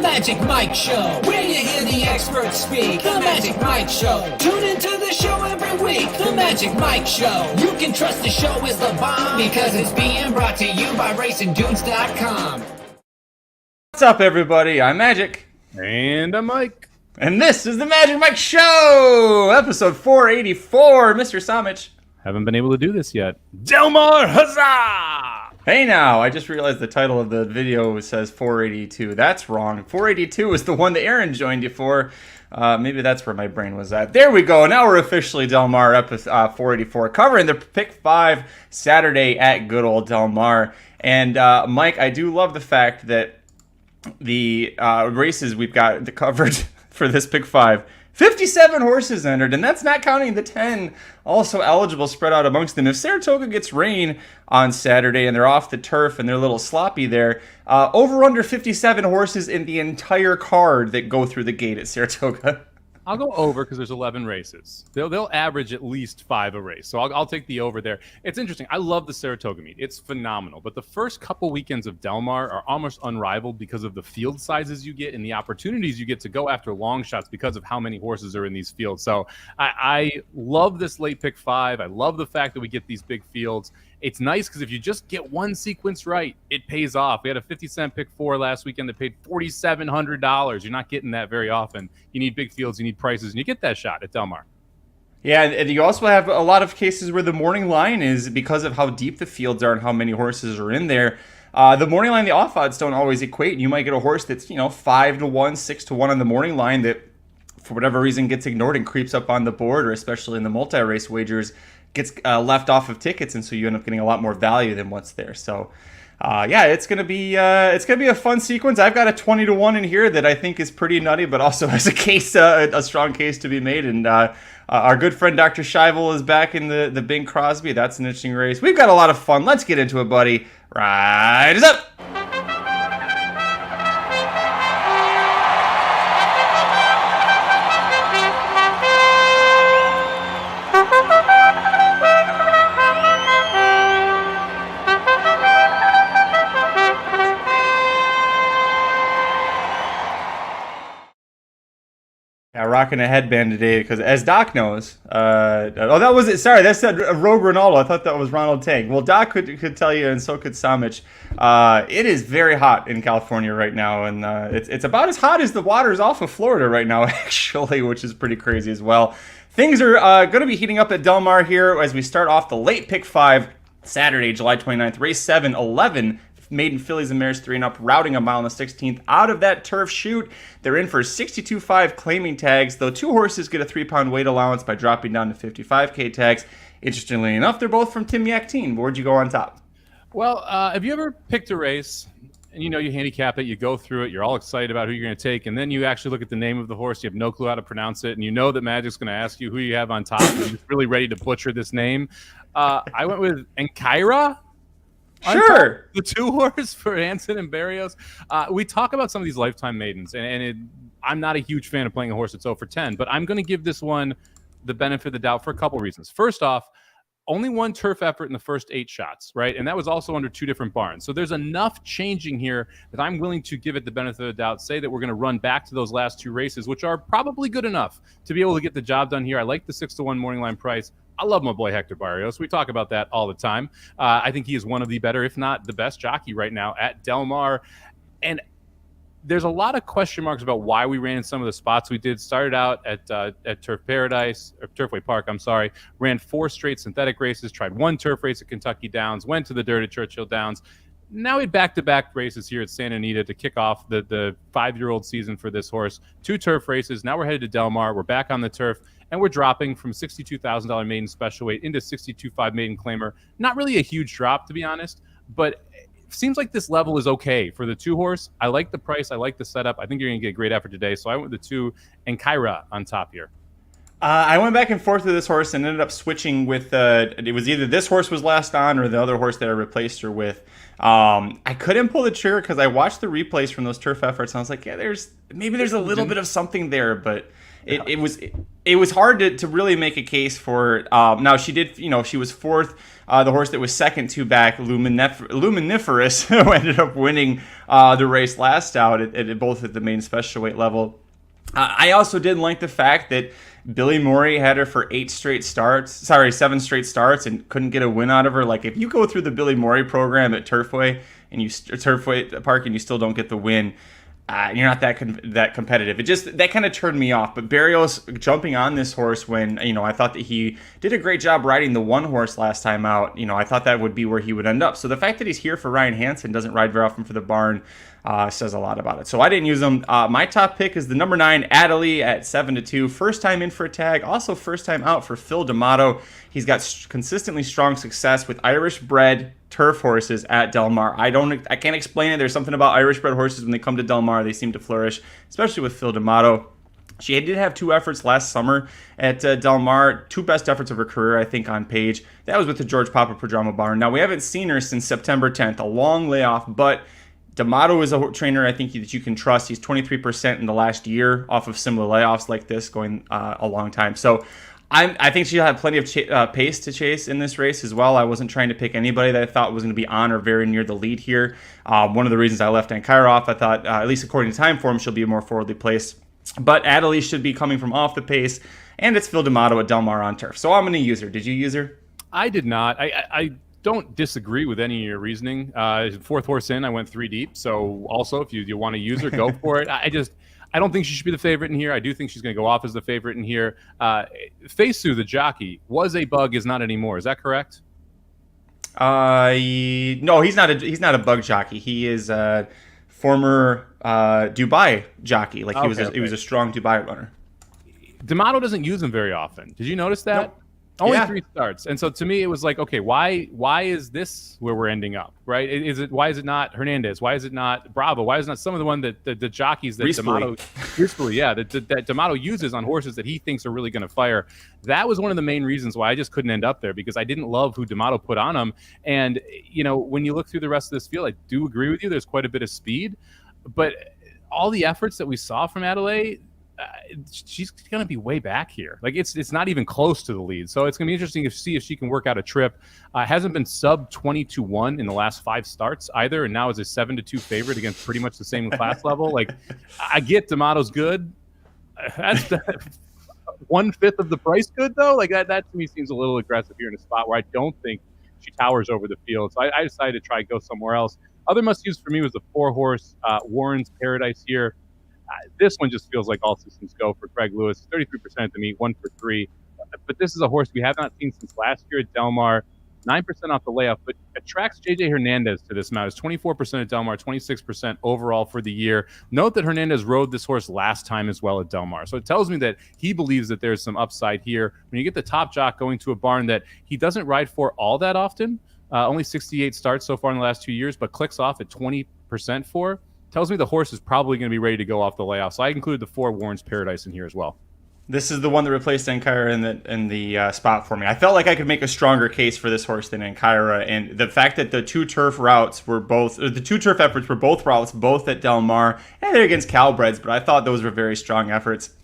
Magic Mike Show, where you hear the experts speak. The Magic Mike Show. Tune into the show every week. The Magic Mike Show. You can trust the show is the bomb because it's being brought to you by RacingDudes.com. What's up, everybody? I'm Magic. And I'm Mike. And this is the Magic Mike Show, episode 484. Mr. Somich. Haven't been able to do this yet. Del Mar, huzzah! Hey now, I just realized the title of the video says 482. That's wrong. 482 is the one that Aaron joined you for. Maybe that's where my brain was at. There we go. Now we're officially Del Mar, episode 484, covering the Pick 5 Saturday at good old Del Mar. And Mike, I do love the fact that the races we've got covered for this Pick 5, 57 horses entered, and that's not counting the 10 also eligible spread out amongst them. If Saratoga gets rain on Saturday and they're off the turf and they're a little sloppy there, over under 57 horses in the entire card that go through the gate at Saratoga. I'll go over because there's 11 races. They'll average at least 5 a race. So I'll take the over there. It's interesting. I love the Saratoga meet. It's phenomenal. But the first couple weekends of Del Mar are almost unrivaled because of the field sizes you get and the opportunities you get to go after long shots because of how many horses are in these fields. So I love this late Pick 5. I love the fact that we get these big fields. It's nice because if you just get one sequence right, it pays off. We had a 50-cent Pick 4 last weekend that paid $4,700. You're not getting that very often. You need big fields, you need prices, and you get that shot at Del Mar. Yeah, and you also have a lot of cases where the morning line is, because of how deep the fields are and how many horses are in there, the morning line, the off odds don't always equate. You might get a horse that's 5-1, 6-1 on the morning line that, for whatever reason, gets ignored and creeps up on the board, or especially in the multi-race wagers, gets left off of tickets, and so you end up getting a lot more value than what's there. So, yeah, it's gonna be a fun sequence. I've got a 20-1 in here that I think is pretty nutty, but also has a case, a strong case to be made. And our good friend Dr. Scheibel is back in the Bing Crosby. That's an interesting race. We've got a lot of fun. Let's get into it, buddy. Rise up. Rocking a headband today because, as Doc knows, that was it. Sorry, that said Rogue Ronaldo. I thought that was Ronald Tang. Well, Doc could tell you, and so could Somich. It is very hot in California right now, and it's about as hot as the waters off of Florida right now, actually, which is pretty crazy as well. Things are going to be heating up at Del Mar here as we start off the late Pick 5 Saturday, July 29th, race 7, 11. Maiden fillies and mares 3 and up, routing a mile on the 16th. Out of that turf chute, they're in for 62.5 claiming tags, though 2 horses get a 3-pound weight allowance by dropping down to 55K tags. Interestingly enough, they're both from Tim Yak Teen. Where'd you go on top? Well, have you ever picked a race and you handicap it, you go through it, you're all excited about who you're going to take, and then you actually look at the name of the horse, you have no clue how to pronounce it, and you know that Magic's going to ask you who you have on top, and you're just really ready to butcher this name? I went with Enkaira. Sure. The 2 horse for Hanson and Barrios. We talk about some of these lifetime maidens, and I'm not a huge fan of playing a horse that's 0 for 10, but I'm going to give this one the benefit of the doubt for a couple reasons. First off, only 1 turf effort in the first 8 shots, right? And that was also under 2 different barns. So there's enough changing here that I'm willing to give it the benefit of the doubt, say that we're going to run back to those last 2 races, which are probably good enough to be able to get the job done here. I like the 6-1 morning line price. I love my boy Hector Barrios. We talk about that all the time. I think he is one of the better, if not the best jockey right now at Del Mar. And there's a lot of question marks about why we ran in some of the spots we did. Started out at Turfway Park, ran 4 straight synthetic races, tried 1 turf race at Kentucky Downs, went to the dirt at Churchill Downs. Now we had back-to-back races here at Santa Anita to kick off the 5-year-old season for this horse. 2 turf races. Now we're headed to Del Mar. We're back on the turf. And we're dropping from $62,000 maiden special weight into 62.5 maiden claimer. Not really a huge drop, to be honest, but it seems like this level is okay for the 2 horse. I like the price. I like the setup. I think you're going to get a great effort today. So I went with the 2 and Kyra on top here. I went back and forth with this horse and ended up switching with, it was either this horse was last on or the other horse that I replaced her with. I couldn't pull the trigger because I watched the replays from those turf efforts and I was like, yeah, there's a little bit of something there, but it was hard to really make a case for. Now she did, she was fourth. The horse that was second to back, Luminiferous, who ended up winning the race last out both at the main special weight level. I also didn't like the fact that Billy Morey had her for 7 straight starts and couldn't get a win out of her. Like, if you go through the Billy Morey program at Turfway Park and you still don't get the win, you're not that competitive. That kind of turned me off. But Berrios jumping on this horse when, I thought that he did a great job riding the one horse last time out. I thought that wowould be where he would end up. So the fact that he's here for Ryan Hansen, doesn't ride very often for the barn, says a lot about it. So I didn't use him. My top pick is the number 9, Adderley, at 7-2. First time in for a tag. Also first time out for Phil D'Amato. He's got consistently strong success with Irish-bred turf horses at Del Mar. I can't explain it. There's something about Irish-bred horses when they come to Del Mar. They seem to flourish, especially with Phil D'Amato. She did have 2 efforts last summer at Del Mar. 2 best efforts of her career, I think, on page. That was with the George Papa Prodroma barn. Now, we haven't seen her since September 10th. A long layoff, but D'Amato is a trainer I think that you can trust. He's 23% in the last year off of similar layoffs like this, going a long time. So I think she'll have plenty of pace to chase in this race as well. I wasn't trying to pick anybody that I thought was going to be on or very near the lead here. One of the reasons I left Ankara off, I thought, at least according to time form, she'll be more forwardly placed. But Adderley should be coming from off the pace, and it's Phil D'Amato at Del Mar on turf. So I'm going to use her. Did you use her? I did not. I don't disagree with any of your reasoning. 4th horse in, I went 3 deep. So also, if you want to use her, go for it. I don't think she should be the favorite in here. I do think she's going to go off as the favorite in here. Fesu, the jockey, was a bug, is not anymore. Is that correct? No, he's not a bug jockey. He is a former Dubai jockey. Like he was a strong Dubai runner. D'Amato doesn't use him very often. Did you notice that? Nope. Only 3 starts. And so to me, it was like, okay, why is this where we're ending up, right? Why is it not Hernandez? Why is it not Bravo? Why is it not some of the one that the jockeys that that D'Amato uses on horses that he thinks are really going to fire? That was one of the main reasons why I just couldn't end up there, because I didn't love who D'Amato put on him. And, when you look through the rest of this field, I do agree with you. There's quite a bit of speed, but all the efforts that we saw from Adelaide, she's going to be way back here. Like it's not even close to the lead. So it's going to be interesting to see if she can work out a trip. Hasn't been sub 20-1 in the last 5 starts either. And now is a 7-2 favorite against pretty much the same class level. Like, I get D'Amato's good. That's 1/5 of the price good though. Like that to me seems a little aggressive here in a spot where I don't think she towers over the field. So I decided to try to go somewhere else. Other must use for me was the 4-horse Warren's Paradise here. This one just feels like all systems go for Craig Lewis. 33% at the meet, 1 for 3. But this is a horse we have not seen since last year at Del Mar. 9% off the layoff, but attracts J.J. Hernandez to this mount. It's 24% at Del Mar, 26% overall for the year. Note that Hernandez rode this horse last time as well at Del Mar. So it tells me that he believes that there's some upside here. When you get the top jock going to a barn that he doesn't ride for all that often, only 68 starts so far in the last 2 years, but clicks off at 20% for, tells me the horse is probably going to be ready to go off the layoff. So I included the 4 Warren's Paradise in here as well. This is the one that replaced Ankara in the spot for me. I felt like I could make a stronger case for this horse than Ankara, and the fact that the 2 turf efforts were both routes, both at Del Mar, and they're against Cowbreds, but I thought those were very strong efforts.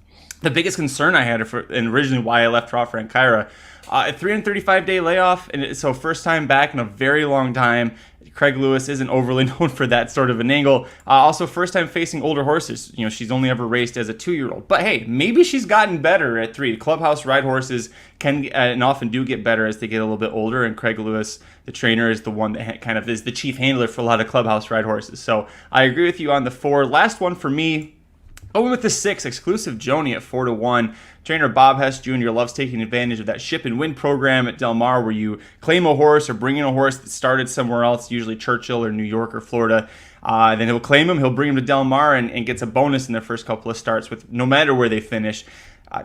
The biggest concern I had and originally why I left her off for Ankara, a 335-day layoff, and so first time back in a very long time. Craig Lewis isn't overly known for that sort of an angle. Also, first time facing older horses. She's only ever raced as a 2-year-old. But hey, maybe she's gotten better at 3. Clubhouse ride horses can and often do get better as they get a little bit older. And Craig Lewis, the trainer, is the one that kind of is the chief handler for a lot of clubhouse ride horses. So I agree with you on the 4. Last one for me. Going with the 6, Exclusive Joni at 4-1. Trainer Bob Hess Jr. loves taking advantage of that ship and win program at Del Mar where you claim a horse or bring in a horse that started somewhere else, usually Churchill or New York or Florida. Then he'll claim him, he'll bring him to Del Mar and gets a bonus in their first couple of starts with no matter where they finish.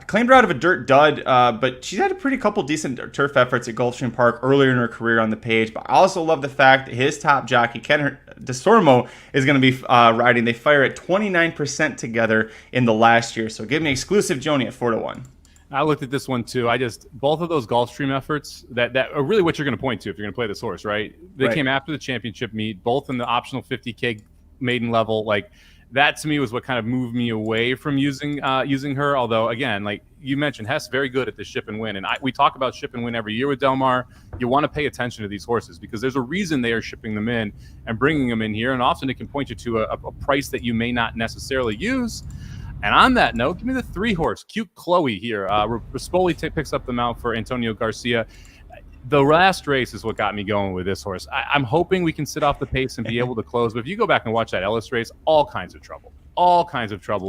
Claimed her out of a dirt dud, but she's had a pretty couple decent turf efforts at Gulfstream Park earlier in her career on the page. But I also love the fact that his top jockey, Ken DeSormo, is going to be riding. They fire at 29% together in the last year. So give me Exclusive Joni at 4-1. I looked at this one too. Both of those Gulfstream efforts that are really what you're going to point to if you're going to play this horse, right? They came after the championship meet, both in the optional 50K maiden level. Like, That to me was what kind of moved me away from using her. Although again, like you mentioned, Hess very good at the ship and win, and we talk about ship and win every year with Del Mar. You want to pay attention to these horses because there's a reason they are shipping them in and bringing them in here, and often it can point you to a price that you may not necessarily use. And on that note, give me the 3-horse, Cute Chloe here. Rispoli picks up the mount for Antonio Garcia. The last race is what got me going with this horse. I'm hoping we can sit off the pace and be able to close. But if you go back and watch that Ellis race, all kinds of trouble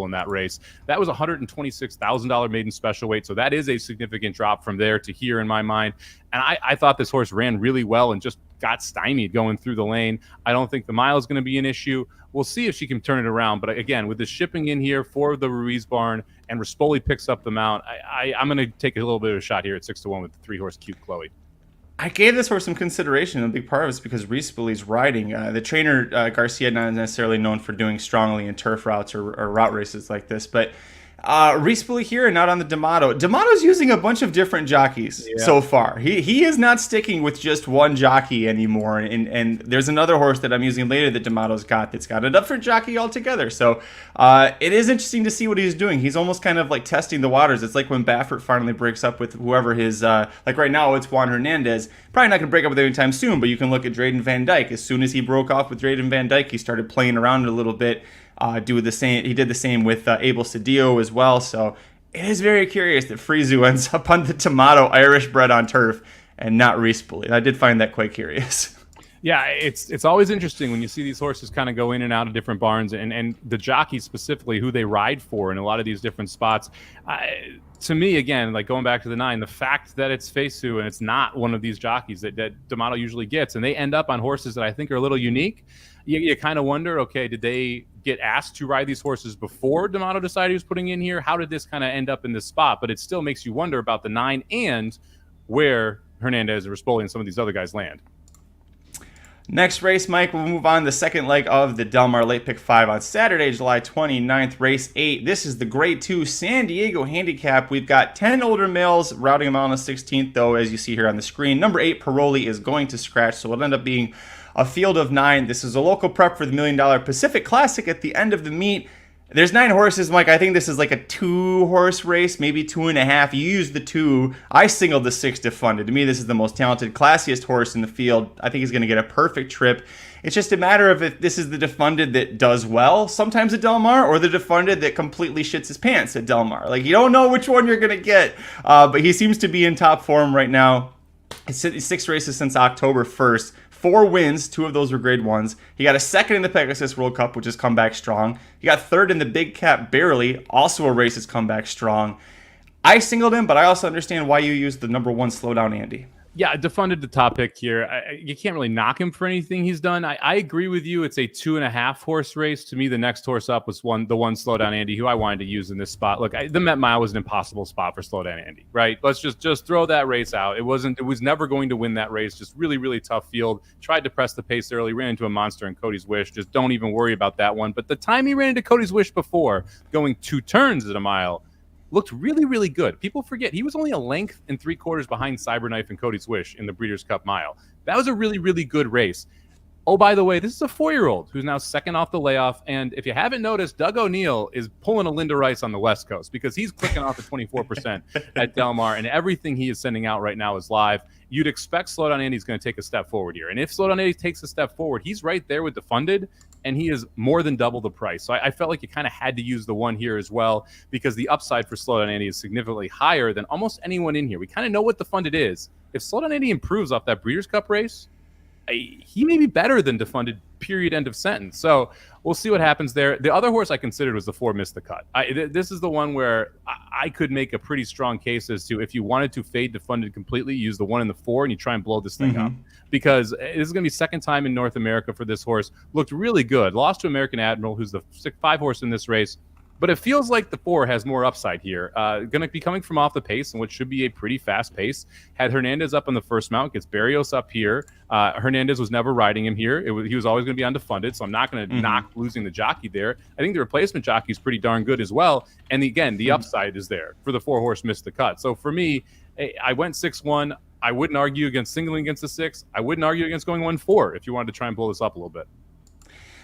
in that race. That was $126,000 maiden special weight. So that is a significant drop from there to here in my mind. And I thought this horse ran really well and just got stymied going through the lane. I don't think the mile is going to be an issue. We'll see if she can turn it around. But again, with the shipping in here for the Ruiz barn and Rispoli picks up the mount, I'm going to take a little bit of a shot here at 6-1 with the 3-horse Cute Chloe. I gave this horse some consideration. A big part of it is because Rispoli's riding. The trainer, Garcia, not necessarily known for doing strongly in turf routes or route races like this, but Rispoli here and not on the D'Amato. D'Amato's using a bunch of different jockeys so far. He is not sticking with just one jockey anymore. And there's another horse that I'm using later that D'Amato's got that's got a different jockey altogether. So it is interesting to see what he's doing. He's almost kind of like testing the waters. It's like when Baffert finally breaks up with whoever his, like right now it's Juan Hernandez. Probably not going to break up with him anytime soon, but you can look at Drayden Van Dyke. As soon as he broke off with Drayden Van Dyke, he started playing around a little bit. Do the same. He did the same with Abel Cedillo as well. So it is very curious that Frizu ends up on the D'Amato Irish bred on turf and not Rispoli. I did find that quite curious. Yeah, it's always interesting when you see these horses kind of go in and out of different barns and the jockeys specifically who they ride for in a lot of these different spots. To me, again, like going back to the 9, the fact that it's Fesu and it's not one of these jockeys that D'Amato usually gets, and they end up on horses that I think are a little unique. You kind of wonder, okay, did they get asked to ride these horses before D'Amato decided he was putting in here? How did this kind of end up in this spot? But it still makes you wonder about the 9 and where Hernandez and Rispoli and some of these other guys land. Next race, Mike, we'll move on to the second leg of the Del Mar Late Pick 5 on Saturday, July 29th, race 8. This is the Grade 2 San Diego Handicap. We've got 10 older males, routing them out on the 16th, though, as you see here on the screen. Number 8, Paroli, is going to scratch, so it'll end up being a field of 9. This is a local prep for the $1 Million Pacific Classic at the end of the meet. There's 9 horses, Mike. I think this is like a 2-horse race, maybe 2.5. You use the 2. I singled the 6 Defunded. To me, this is the most talented, classiest horse in the field. I think he's going to get a perfect trip. It's just a matter of if this is the Defunded that does well sometimes at Del Mar or the Defunded that completely shits his pants at Del Mar. Like, you don't know which one you're going to get, but he seems to be in top form right now. It's 6 races since October 1st. 4 wins, 2 of those were grade 1s. He got a 2nd in the Pegasus World Cup, which has come back strong. He got 3rd in the Big Cap Barely, also a race that's come back strong. I singled him, but I also understand why you used the number 1 Slowdown Andy. Yeah, Defunded the top pick here. You can't really knock him for anything he's done. I agree with you. It's a 2.5 horse race. To me, the next horse up was the one Slowdown Andy, who I wanted to use in this spot. Look, the Met Mile was an impossible spot for Slowdown Andy, right? Let's just throw that race out. It was never going to win that race. Just really, really tough field. Tried to press the pace early, ran into a monster in Cody's Wish. Just don't even worry about that one. But the time he ran into Cody's Wish before, going 2 turns at a mile, looked really, really good. People forget he was only a length and 3/4 behind Cyberknife and Cody's Wish in the Breeders' Cup Mile. That was a really, really good race. Oh, by the way, this is a 4-year-old who's now 2nd off the layoff. And if you haven't noticed, Doug O'Neill is pulling a Linda Rice on the West Coast because he's clicking off at 24% at Del Mar, and everything he is sending out right now is live. You'd expect Slowdown Andy's going to take a step forward here. And if Slowdown Andy takes a step forward, he's right there with Defunded, and he is more than double the price. So I felt like you kind of had to use the 1 here as well because the upside for Slowdown Andy is significantly higher than almost anyone in here. We kind of know what Defunded is. If Slowdown Andy improves off that Breeders' Cup race, he may be better than Defunded, period, end of sentence. So we'll see what happens there. The other horse I considered was the 4 Missed the Cut. This is the one where I could make a pretty strong case as to if you wanted to fade Defunded completely, use the 1 and the 4 and you try and blow this thing up. Because this is going to be 2nd time in North America for this horse. Looked really good. Lost to American Admiral, who's the 5 horse in this race. But it feels like the 4 has more upside here. Going to be coming from off the pace, and what should be a pretty fast pace. Had Hernandez up on the first mount, gets Barrios up here. Hernandez was never riding him here. He was always going to be Defunded, so I'm not going to knock losing the jockey there. I think the replacement jockey is pretty darn good as well. And again, the upside is there for the 4 horse Missed the Cut. So for me, I went 6-1. I wouldn't argue against singling against the 6. I wouldn't argue against going 1-4 if you wanted to try and blow this up a little bit.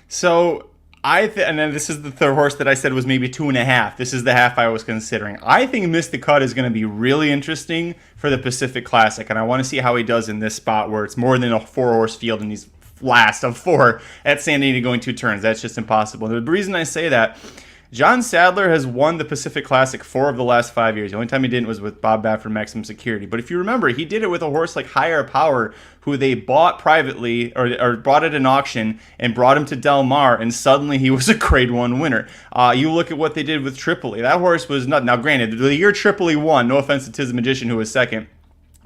So And then this is the third horse that I said was maybe 2.5. This is the half I was considering. I think Miss the Cut is going to be really interesting for the Pacific Classic, and I want to see how he does in this spot where it's more than a 4-horse field and he's last of 4 at San Diego going 2 turns. That's just impossible. The reason I say that, John Sadler has won the Pacific Classic 4 of the last 5 years. The only time he didn't was with Bob Baffert Maximum Security. But if you remember, he did it with a horse like Higher Power, who they bought privately or bought at an auction and brought him to Del Mar, and suddenly he was a Grade 1 winner. You look at what they did with Tripoli. That horse was not. Now, granted, the year Tripoli won, no offense to Tiz the Magician, who was second,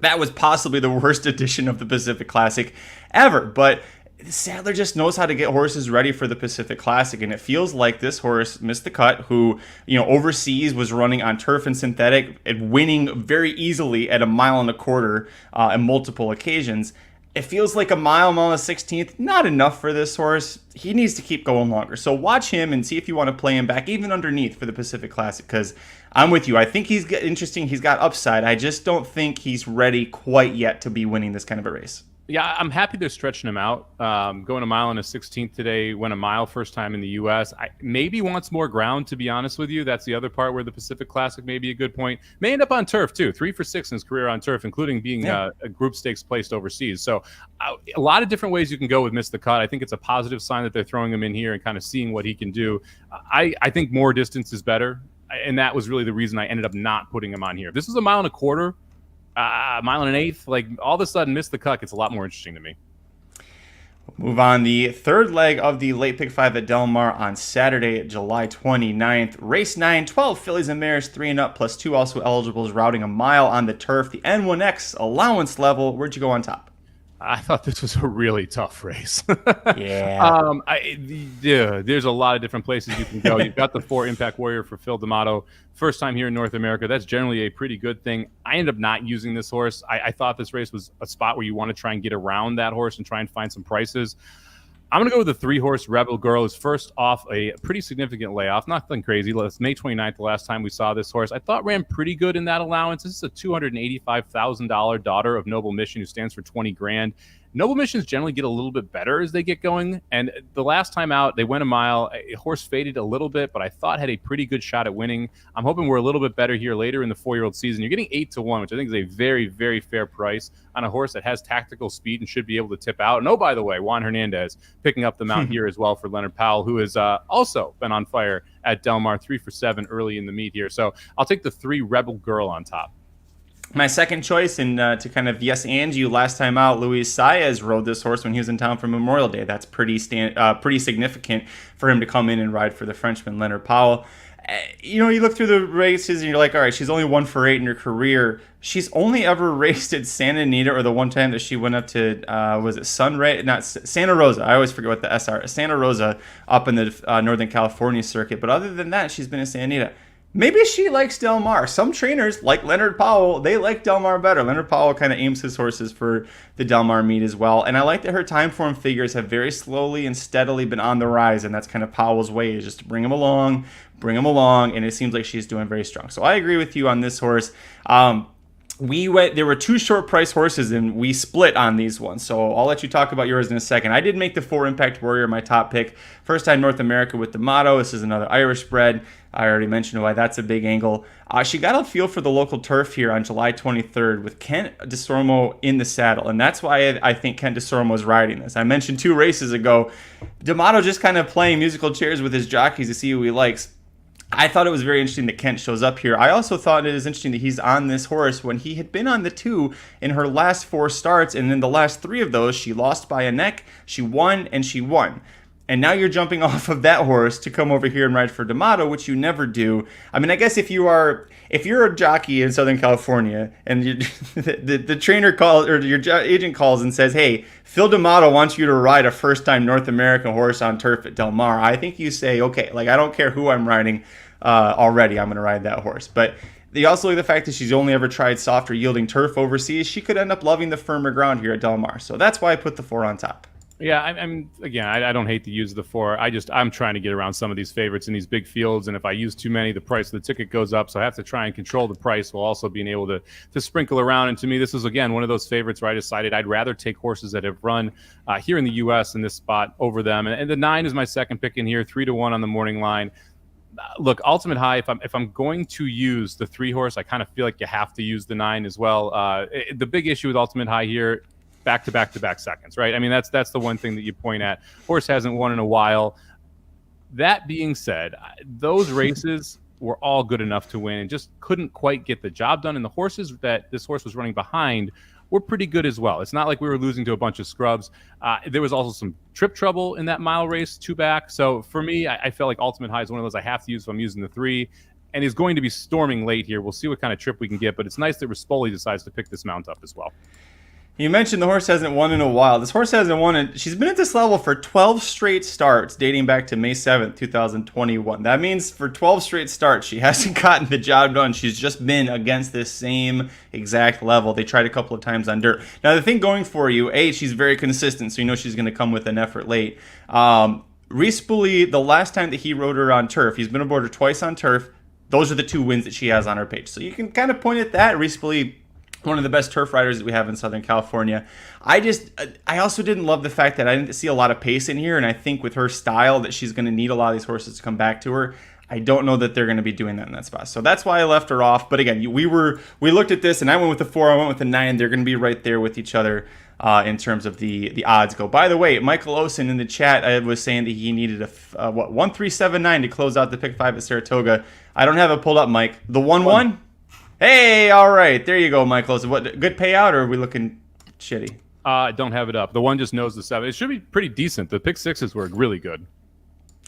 that was possibly the worst edition of the Pacific Classic ever. But Sadler just knows how to get horses ready for the Pacific Classic, and it feels like this horse, Miss the Cut, who overseas was running on turf and synthetic and winning very easily at 1.25 miles on multiple occasions. It feels like 1 mile and a 16th, not enough for this horse. He needs to keep going longer. So watch him and see if you want to play him back even underneath for the Pacific Classic, because I'm with you. I think he's interesting. He's got upside. I just don't think he's ready quite yet to be winning this kind of a race. Yeah, I'm happy they're stretching him out. Going 1 mile and a 16th today, went a mile first time in the U.S. Maybe wants more ground, to be honest with you. That's the other part where the Pacific Classic may be a good point. May end up on turf, too. 3 for 6 in his career on turf, including being a group stakes placed overseas. So a lot of different ways you can go with Miss the Cut. I think it's a positive sign that they're throwing him in here and kind of seeing what he can do. I think more distance is better, and that was really the reason I ended up not putting him on here. If this was 1.25 miles, 1.125 miles, like all of a sudden Miss the Cut gets a lot more interesting to me. We'll move on. The third leg of the late pick 5 at Del Mar on Saturday, July 29th. Race 9, 12 fillies and mares, 3 and up, plus 2 also eligibles, routing 1 mile on the turf. The N1X allowance level. Where'd you go on top? I thought this was a really tough race. Yeah. There's a lot of different places you can go. You've got the 4 Impact Warrior for Phil D'Amato. First time here in North America. That's generally a pretty good thing. I ended up not using this horse. I thought this race was a spot where you want to try and get around that horse and try and find some prices. I'm going to go with the 3-horse Rebel Girl, who's first off a pretty significant layoff. Nothing crazy. It's May 29th, the last time we saw this horse. I thought ran pretty good in that allowance. This is a $285,000 daughter of Noble Mission who stands for $20,000. Noble Missions generally get a little bit better as they get going. And the last time out, they went 1 mile. A horse faded a little bit, but I thought had a pretty good shot at winning. I'm hoping we're a little bit better here later in the 4-year-old season. You're getting 8-1, which I think is a very, very fair price on a horse that has tactical speed and should be able to tip out. And oh, by the way, Juan Hernandez picking up the mount here as well for Leonard Powell, who has also been on fire at Del Mar, 3 for 7 early in the meet here. So I'll take the 3 Rebel Girl on top. My second choice, and to kind of and you last time out, Luis Saez rode this horse when he was in town for Memorial Day. That's pretty significant for him to come in and ride for the Frenchman, Leonard Powell. You look through the races and you're like, all right, she's only 1 for 8 in her career. She's only ever raced at Santa Anita, or the one time that she went up to, was it Sunray? Not Santa Rosa. I always forget what the SR. Santa Rosa up in the Northern California circuit. But other than that, she's been in Santa Anita. Maybe she likes Del Mar. Some trainers, like Leonard Powell, they like Del Mar better. Leonard Powell kind of aims his horses for the Del Mar meet as well. And I like that her time form figures have very slowly and steadily been on the rise. And that's kind of Powell's way, is just to bring him along. And it seems like she's doing very strong. So I agree with you on this horse. There were 2 short price horses and we split on these ones. So I'll let you talk about yours in a second. I did make the 4 Impact Warrior my top pick. First time North America with D'Amato. This is another Irish bred. I already mentioned why that's a big angle. She got a feel for the local turf here on July 23rd with Kent DeSormo in the saddle. And that's why I think Kent DeSormo is riding this. I mentioned 2 races ago, D'Amato just kind of playing musical chairs with his jockeys to see who he likes. I thought it was very interesting that Kent shows up here. I also thought it is interesting that he's on this horse when he had been on the 2 in her last 4 starts, and in the last 3 of those, she lost by a neck, she won, and she won. And now you're jumping off of that horse to come over here and ride for D'Amato, which you never do. I mean, I guess if you're a jockey in Southern California and the trainer calls, or your agent calls and says, hey, Phil D'Amato wants you to ride a first-time North American horse on turf at Del Mar, I think you say, okay, like, I don't care who I'm riding already, I'm going to ride that horse. But they also like the fact that she's only ever tried softer yielding turf overseas. She could end up loving the firmer ground here at Del Mar. So that's why I put the 4 on top. Yeah, I'm again. I don't hate to use the 4. I'm trying to get around some of these favorites in these big fields, and if I use too many, the price of the ticket goes up. So I have to try and control the price while also being able to sprinkle around. And to me, this is again one of those favorites where I decided I'd rather take horses that have run here in the U.S. in this spot over them. And the 9 is my second pick in here, 3-1 on the morning line. Look, Ultimate High. If I'm going to use the 3 horse, I kind of feel like you have to use the 9 as well. The big issue with Ultimate High here. Back-to-back seconds, right? I mean, that's the one thing that you point at. Horse hasn't won in a while. That being said, those races were all good enough to win and just couldn't quite get the job done. And the horses that this horse was running behind were pretty good as well. It's not like we were losing to a bunch of scrubs. There was also some trip trouble in that mile race, 2 back. So for me, I felt like Ultimate High is one of those I have to use if I'm using the 3. And he's going to be storming late here. We'll see what kind of trip we can get. But it's nice that Rispoli decides to pick this mount up as well. You mentioned the horse hasn't won in a while. This horse hasn't won, and she's been at this level for 12 straight starts dating back to May 7th, 2021. That means for 12 straight starts, she hasn't gotten the job done. She's just been against this same exact level. They tried a couple of times on dirt. Now, the thing going for you, she's very consistent, so you know she's going to come with an effort late. Rispoli, the last time that he rode her on turf, he's been aboard her twice on turf. Those are the 2 wins that she has on her page. So you can kind of point at that. Rispoli, one of the best turf riders that we have in Southern California. I also didn't love the fact that I didn't see a lot of pace in here, and I think with her style that she's going to need a lot of these horses to come back to her. I don't know that they're going to be doing that in that spot. So that's why I left her off. But again, we looked at this, and I went with the 4, I went with the 9. They're going to be right there with each other in terms of the odds go. By the way, Michael Osen in the chat was saying that he needed a 1-3-7-9 to close out the pick 5 at Saratoga. I don't have it pulled up, Mike. The 1-1? Hey, all right. There you go, Michael. So what, good payout, or are we looking shitty? I don't have it up. The 1 just knows the 7. It should be pretty decent. The pick 6s were really good.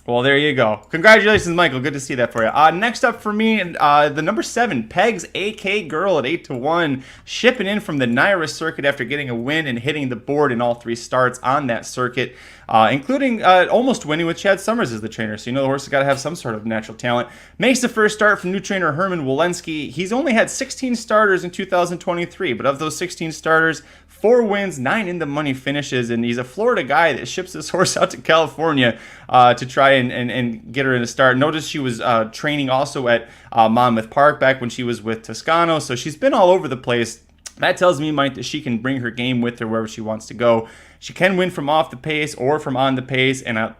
Well, there you go. Congratulations, Michael. Good to see that for you. Next up for me, the number 7, Peg's AK Girl at 8-1, shipping in from the Naira circuit after getting a win and hitting the board in all 3 starts on that circuit, including almost winning with Chad Summers as the trainer. So you know the horse has got to have some sort of natural talent. Makes the first start from new trainer Herman Walensky. He's only had 16 starters in 2023, but of those 16 starters, 4 wins, 9 in the money finishes, and he's a Florida guy that ships this horse out to California to try and get her in a start. Notice she was training also at Monmouth Park back when she was with Toscano, so she's been all over the place. That tells me, Mike, that she can bring her game with her wherever she wants to go. She can win from off the pace or from on the pace, and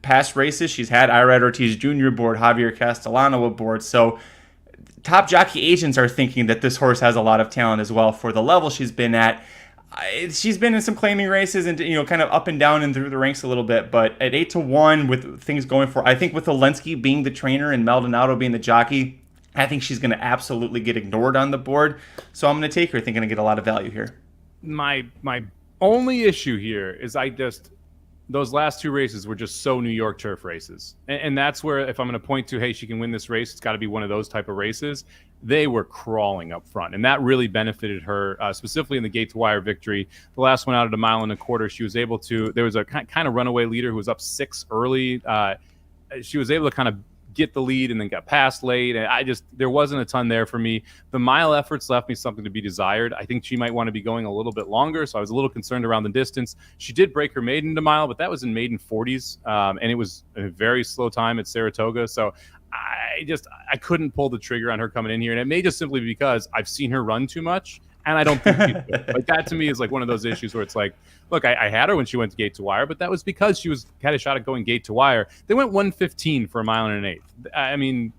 past races she's had Irad Ortiz Jr. aboard, Javier Castellano aboard, so top jockey agents are thinking that this horse has a lot of talent as well for the level she's been at. She's been in some claiming races and kind of up and down and through the ranks a little bit, but at 8-1 with things going for, I think with Walensky being the trainer and Maldonado being the jockey, I think she's going to absolutely get ignored on the board. So I'm going to take her, thinking I get a lot of value here. My only issue here is those last 2 races were just so New York turf races. And that's where, if I'm going to point to, hey, she can win this race, it's got to be one of those type of races. They were crawling up front, and that really benefited her, specifically in the gate-to-wire victory. The last one out at 1.25 miles, she was able to – there was a kind of runaway leader who was up 6 early. She was able to kind of get the lead and then got passed late. And there wasn't a ton there for me. The mile efforts left me something to be desired. I think she might want to be going a little bit longer, so I was a little concerned around the distance. She did break her maiden to mile, but that was in maiden 40s, and it was a very slow time at Saratoga. So I couldn't pull the trigger on her coming in here, and it may just simply be because I've seen her run too much, and I don't think she's good. Like, that to me is like one of those issues where it's like, look, I had her when she went to gate to wire, but that was because she had a shot at going gate to wire. They went 1:15 for 1 1/8 miles. I mean,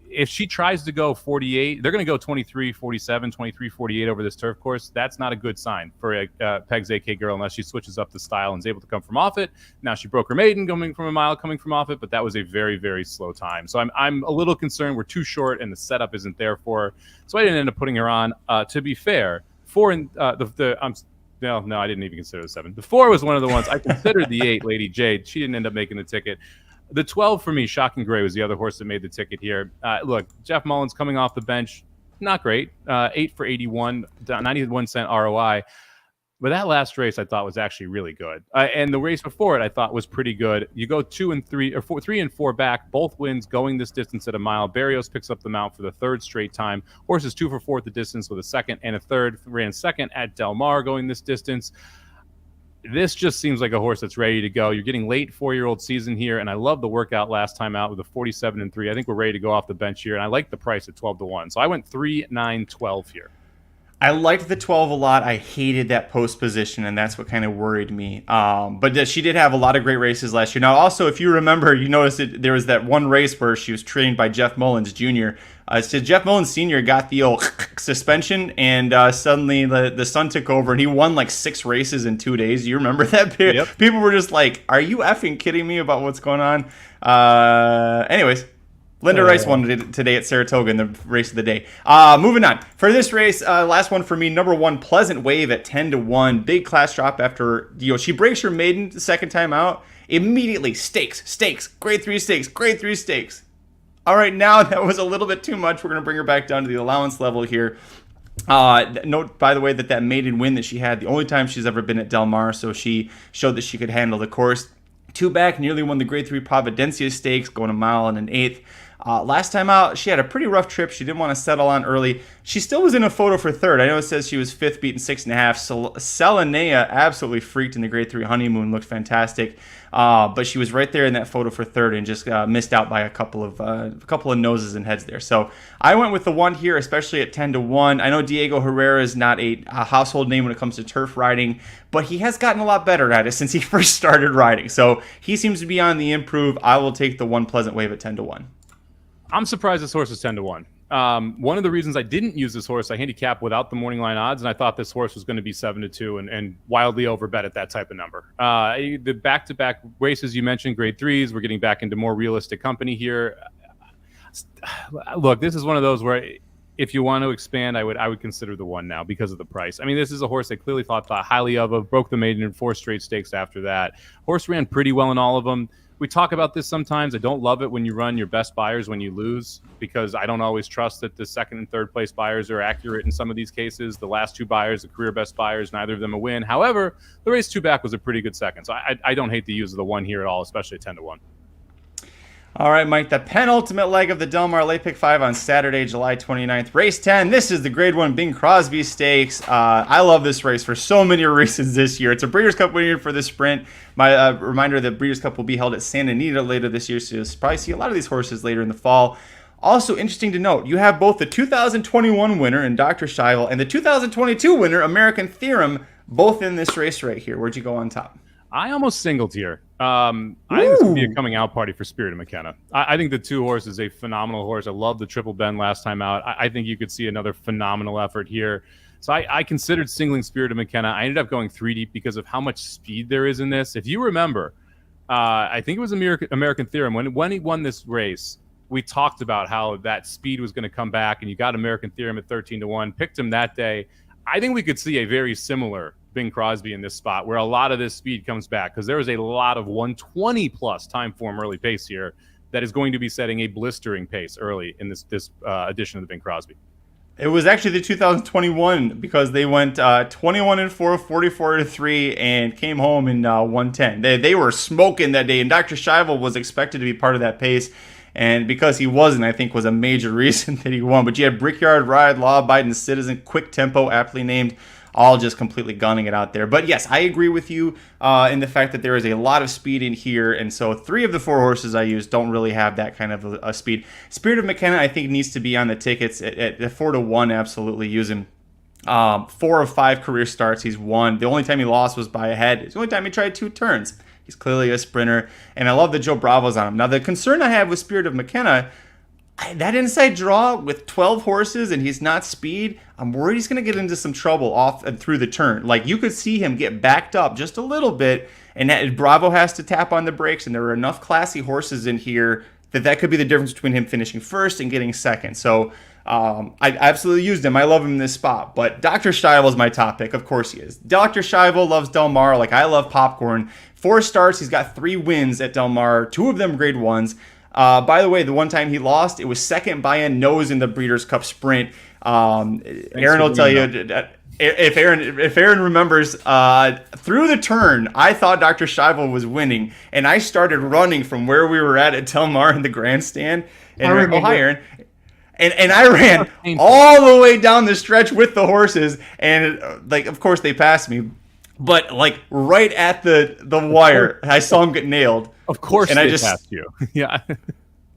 if she tries to go 48, they're going to go 23:47, 23:48 over this turf course. That's not a good sign for Peg's AK Girl unless she switches up the style and is able to come from off it. Now she broke her maiden coming from 1 mile, coming from off it, but that was a very, very slow time. So I'm a little concerned we're too short and the setup isn't there for her. So I didn't end up putting her on. To be fair, 4 and no, I didn't even consider the 7. The 4 was one of the ones I considered. The 8, Lady Jade. She didn't end up making the ticket. The 12 for me, Shocking Gray, was the other horse that made the ticket here. Look, Jeff Mullins coming off the bench, not great. 8 for 81, 91 cent ROI. But that last race I thought was actually really good. And the race before it I thought was pretty good. You go 2 and 3, or 3 and 4 back, both wins going this distance at 1 mile. Barrios picks up the mount for the 3rd straight time. Horses 2 for 4 at the distance with a 2nd and a 3rd. Ran 2nd at Del Mar going this distance. this just seems like a horse that's ready to go. You're getting late 4-year-old season here, and I love the workout last time out with a 47-3. I think we're ready to go off the bench here, and I like the price at 12-1. So I went 3, 9, 12 here. I liked the 12 a lot. I hated that post position, and that's what kind of worried me. But she did have a lot of great races last year. Now, also, if you remember, you noticed that there was that one race where she was trained by Jeff Mullins Jr. So Jeff Mullins Sr. got the old suspension, and suddenly the son took over, and he won like 6 races in 2 days. You remember that? Yep. People were just like, are you effing kidding me about what's going on? Anyways. Linda Rice won today at Saratoga in the race of the day. Moving on. For this race, last one for me, number 1, Pleasant Wave at 10-1. Big class drop after, she breaks her maiden the second time out. Immediately, stakes, grade 3 stakes, grade 3 stakes. All right, now that was a little bit too much. We're going to bring her back down to the allowance level here. Note, by the way, that maiden win that she had, the only time she's ever been at Del Mar, so she showed that she could handle the course. 2 back, nearly won the grade 3 Providencia Stakes, going a mile and an eighth. Last time out, she had a pretty rough trip. She didn't want to settle on early. She still was in a photo for third. I know it says she was 5th, beaten 6.5. Selenea absolutely freaked in the grade 3 honeymoon, looked fantastic. But she was right there in that photo for third and just missed out by a couple of noses and heads there. So I went with the 1 here, especially at 10-1. I know Diego Herrera is not a household name when it comes to turf riding, but he has gotten a lot better at it since he first started riding. So he seems to be on the improve. I will take the 1 Pleasant Wave at 10-1. I'm surprised this horse is 10-1. One of the reasons I didn't use this horse, I handicapped without the morning line odds, and I thought this horse was going to be 7-2 and wildly overbet at that type of number. The back-to-back races you mentioned, grade 3s, we're getting back into more realistic company here. Look, this is one of those where if you want to expand, I would consider the 1 now because of the price. I mean, this is a horse I clearly thought highly of, broke the maiden in 4 straight stakes after that. Horse ran pretty well in all of them. We talk about this sometimes. I don't love it when you run your best buyers when you lose, because I don't always trust that the second and third place buyers are accurate in some of these cases. The last 2 buyers, the career best buyers, neither of them a win. However, the race 2 back was a pretty good second. So I don't hate the use of the 1 here at all, especially at 10-1. All right, Mike, the penultimate leg of the Del Mar Late Pick 5 on Saturday, July 29th. Race 10, this is the Grade 1 Bing Crosby Stakes. I love this race for so many reasons this year. It's a Breeders' Cup winner for the sprint. My reminder, the Breeders' Cup will be held at Santa Anita later this year, so you'll probably see a lot of these horses later in the fall. Also interesting to note, you have both the 2021 winner in Dr. Scheibel and the 2022 winner, American Theorem, both in this race right here. Where'd you go on top? I almost singled here. I think this could be a coming out party for Spirit of McKenna. I think the 2 horse is a phenomenal horse. I love the Triple Bend last time out. I think you could see another phenomenal effort here. So I considered singling Spirit of McKenna. I ended up going 3 deep because of how much speed there is in this. If you remember, I think it was American Theorem. When he won this race, we talked about how that speed was going to come back, and you got American Theorem at 13-1. Picked him that day. I think we could see a very similar Bing Crosby in this spot where a lot of this speed comes back, because there is a lot of 120 plus time form early pace here that is going to be setting a blistering pace early in this edition of the Bing Crosby. It was actually the 2021, because they went 21-4, 44-3, and came home in 110. They were smoking that day, and Dr. Scheibel was expected to be part of that pace. And because he wasn't, I think was a major reason that he won. But you had Brickyard Ride, Law Abiding Citizen, Quick Tempo, aptly named, all just completely gunning it out there. But yes, I agree with you in the fact that there is a lot of speed in here. And so 3 of the 4 horses I use don't really have that kind of a speed. Spirit of McKenna, I think, needs to be on the tickets at 4-1, absolutely use him. 4 of 5 career starts he's won. The only time he lost was by a head. It's the only time he tried 2 turns. He's clearly a sprinter, and I love the Joe Bravos on him. Now, the concern I have with Spirit of McKenna, that inside draw with 12 horses and he's not speed, I'm worried he's going to get into some trouble off and through the turn. Like, you could see him get backed up just a little bit, and Bravo has to tap on the brakes, and there are enough classy horses in here that could be the difference between him finishing first and getting second. So I absolutely used him. I love him in this spot. But Dr. Scheibel is my top pick. Of course he is. Dr. Scheibel loves Del Mar like I love popcorn. 4 starts. He's got 3 wins at Del Mar, 2 of them grade 1s. By the way, the one time he lost, it was second by a nose in the Breeders' Cup Sprint. Aaron will tell you that if Aaron remembers, through the turn, I thought Dr. Scheibel was winning, and I started running from where we were at Del Mar in the grandstand. And hi, Aaron. And I ran all the way down the stretch with the horses, and of course they passed me. but like right at the wire, I saw him get nailed. Of course, and they I just passed you. Yeah.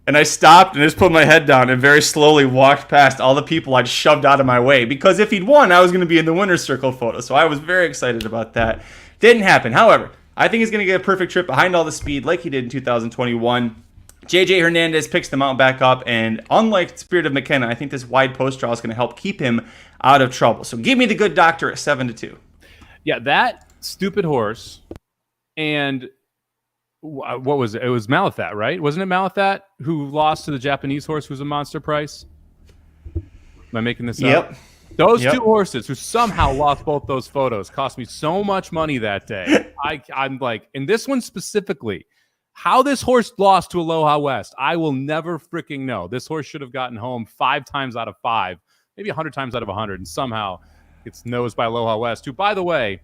And I stopped and just put my head down and very slowly walked past all the people I'd shoved out of my way. Because if he'd won, I was going to be in the winner's circle photo. So I was very excited about that. Didn't happen. However, I think he's going to get a perfect trip behind all the speed like he did in 2021. JJ Hernandez picks the mount back up. And unlike Spirit of McKenna, I think this wide post draw is going to help keep him out of trouble. So give me the good doctor at 7-2. Yeah, that stupid horse. And what was it? It was Malathat, right? Wasn't it Malathat who lost to the Japanese horse who's a monster price? Am I making this up? Those two horses who somehow lost both those photos cost me so much money that day. I'm like, in this one specifically, how this horse lost to Aloha West, I will never freaking know. This horse should have gotten home 5 times out of 5, maybe 100 times out of 100, and somehow gets nosed by Aloha West, who, by the way,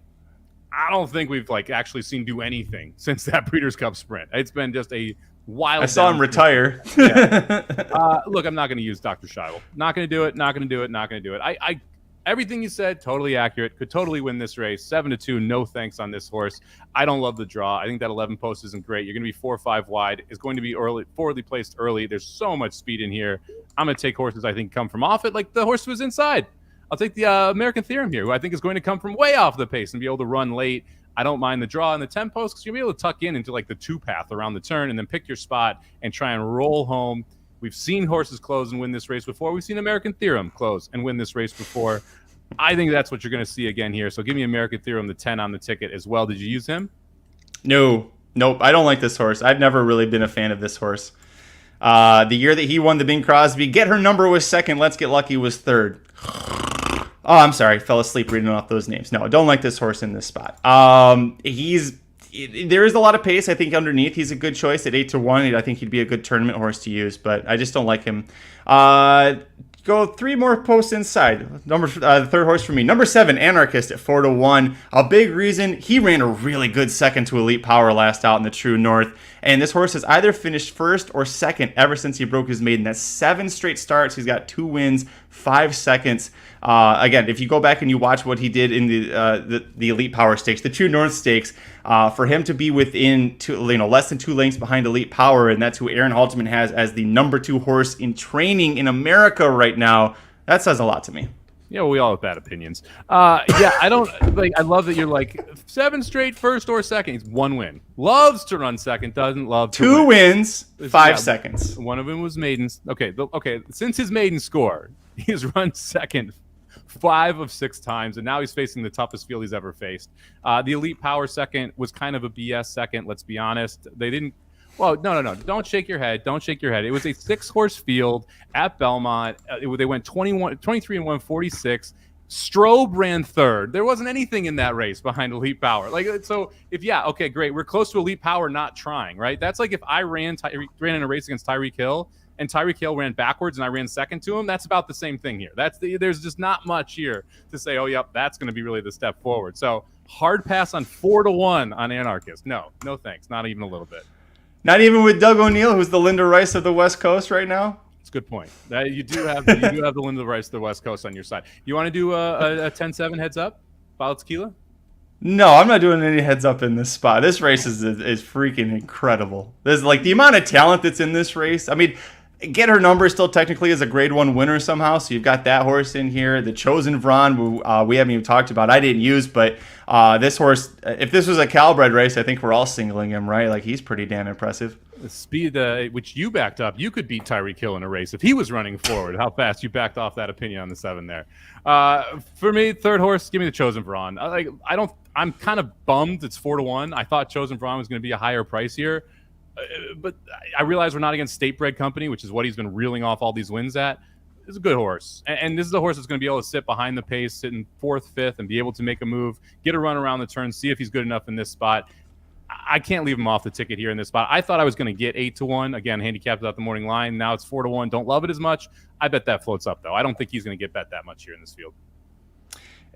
I don't think we've actually seen do anything since that Breeders' Cup Sprint. It's been just a wild. I saw him retire. Yeah. Look, I'm not going to use Dr. Scheibel. Not going to do it. Not going to do it. Not going to do it. I everything you said, totally accurate. Could totally win this race. 7-2. No thanks on this horse. I don't love the draw. I think that 11 post isn't great. You're going to be 4 or 5 wide. It's going to be forwardly placed early. There's so much speed in here. I'm going to take horses I think come from off it, like the horse was inside. I'll take the American Theorem here, who I think is going to come from way off the pace and be able to run late. I don't mind the draw in the 10 post because you'll be able to tuck into like the 2 path around the turn and then pick your spot and try and roll home. We've seen horses close and win this race before. We've seen American Theorem close and win this race before. I think that's what you're going to see again here. So give me American Theorem, the 10 on the ticket as well. Did you use him? Nope. I don't like this horse. I've never really been a fan of this horse. The year that he won the Bing Crosby, Get Her Number was second. Let's Get Lucky was third. Oh, I'm sorry. Fell asleep reading off those names. No, don't like this horse in this spot. There is a lot of pace. I think underneath he's a good choice at 8-1. I think he'd be a good tournament horse to use, but I just don't like him. Go 3 more posts inside. The third horse for me. Number 7, Anarchist at 4-1. A big reason, he ran a really good second to Elite Power last out in the True North. And this horse has either finished first or second ever since he broke his maiden. That's 7 straight starts. He's got 2 wins, 5 seconds. Again, if you go back and you watch what he did in the Elite Power Stakes, the True North Stakes, for him to be within less than 2 lengths behind Elite Power, and that's who Aaron Halterman has as the number 2 horse in training in America right now, that says a lot to me. Yeah, well, we all have bad opinions. I don't I love that you're like 7 straight first or second. He's 1 win. Loves to run second. Doesn't love to 2 win. wins, 5 seconds. One of them was maiden. Okay. Since his maiden score, he's run second 5 of 6 times, and now he's facing the toughest field he's ever faced. The Elite Power second was kind of a BS second. Let's be honest. They didn't. Well, no. Don't shake your head. Don't shake your head. It was a 6-horse field at Belmont. They went 23-1, 46. Strobe ran third. There wasn't anything in that race behind Elite Power. Okay, great. We're close to Elite Power not trying, right? That's like if I ran in a race against Tyreek Hill and Tyreek Hill ran backwards and I ran second to him. That's about the same thing here. There's just not much here to say, oh, yep, that's going to be really the step forward. So hard pass on 4-1 on Anarchist. No thanks. Not even a little bit. Not even with Doug O'Neill, who's the Linda Rice of the West Coast right now. That's a good point. You do have the Linda Rice of the West Coast on your side. You want to do a 10-7 heads up? Follow tequila? No, I'm not doing any heads up in this spot. This race is freaking incredible. There's the amount of talent that's in this race. I mean, Get Her Number still technically is a grade 1 winner somehow, so you've got that horse in here. The Chosen Vron, who we haven't even talked about, I didn't use, but this horse, if this was a Calbred race, I think we're all singling him, right? He's pretty damn impressive. The speed which you backed up, you could beat Tyreek Hill in a race if he was running forward. How fast you backed off that opinion on the 7 there. For me, third horse, give me the Chosen Vron. I'm kind of bummed it's 4-1. I thought Chosen Vron was going to be a higher price here. But I realize we're not against State Bred Company, which is what he's been reeling off all these wins at. It's a good horse. And this is a horse that's going to be able to sit behind the pace, sit in 4th, 5th, and be able to make a move, get a run around the turn, see if he's good enough in this spot. I can't leave him off the ticket here in this spot. I thought I was going to get 8-1. Again, handicapped without the morning line. Now it's 4-1. Don't love it as much. I bet that floats up, though. I don't think he's going to get bet that much here in this field.